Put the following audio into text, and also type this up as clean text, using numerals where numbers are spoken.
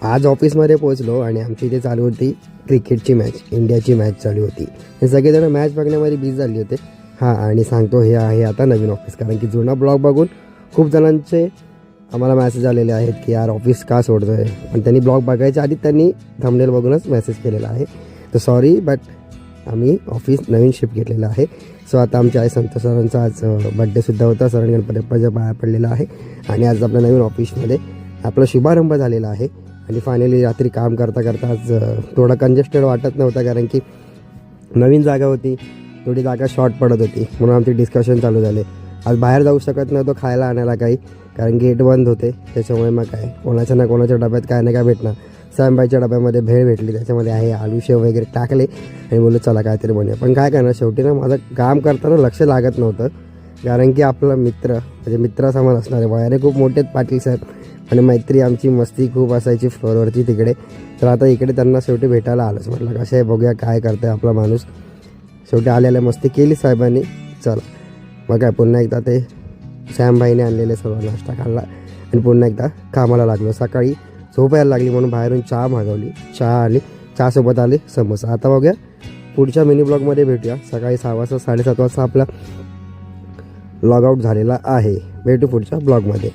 आज ऑफिसमध्ये पोहोचलो आणि आमची इथे चालू होती क्रिकेटची मॅच, इंडियाची मॅच चालू होती. हे सगळेजण मॅच बघण्यामध्ये बिझी झाले होते. हां, आणि सांगतो हे आहे आता नवीन ऑफिस, कारण की जुना ब्लॉग बघून खूप जणांचे आम्हाला मेसेज आलेले आहेत की यार ऑफिस का सोडतो आहे. पण त्यांनी ब्लॉग बघायच्या आधी त्यांनी थंबनेल बघूनच मेसेज केलेला आहे. तर सॉरी, बट आम्ही ऑफिस नवीन शिफ्ट घेतलेलं आहे. सो आता आमच्या आई संतोष सरांचा आज बड्डेसुद्धा होता. सरांनी गणपती बाप्पाच्या पाया पडलेला आहे आणि आज आपल्या नवीन ऑफिसमध्ये आपला शुभारंभ झालेला आहे. आणि फायनली रात्री काम करता करता आज थोडा कंजेस्टेड वाटत नव्हता, कारण की नवीन जागा होती, थोडी जागा शॉर्ट पडत होती. म्हणून आमचे डिस्कशन चालू झाले. आज बाहेर जाऊ शकत नव्हतो खायला आणायला काही, कारण गेट बंद होते. त्याच्यामुळे मग काय कोणाच्या ना कोणाच्या डब्यात काय ना काय भेटणार. सॅमबाईच्या डब्यामध्ये भेळ भेटली, त्याच्यामध्ये आहे आलू शेव वगैरे टाकले आणि बोललो चला काहीतरी बनवूया. पण काय करणार, शेवटी ना माझं काम करताना लक्ष लागत नव्हतं, कारण की आपला मित्र म्हणजे मित्रासमान असणारे वयाने खूप मोठे पाटील साहेब आणि मैत्री आमची मस्ती खूप असायची फ्लोअरवरती तिकडे. तर आता इकडे त्यांना शेवटी भेटायला आलोच. म्हटलं कसं आहे बघूया काय करतं आहे आपला माणूस. शेवटी आलेल्या मस्ती केली साहेबांनी. चला मग काय पुन्हा एकदा ते सॅमभाईने आणलेले सर्व नाश्ता खाल्ला आणि पुन्हा एकदा कामाला लागलो. सकाळी झोप यायला लागली म्हणून बाहेरून चहा मागवली, चहा आली, चहासोबत आले समोसा. आता बघूया पुढच्या मिनी ब्लॉगमध्ये भेटूया. सकाळी 6 वाजता 7:30 वाजता आपला लॉग आउट झालेला आहे. भेटू पुढच्या ब्लॉगमध्ये.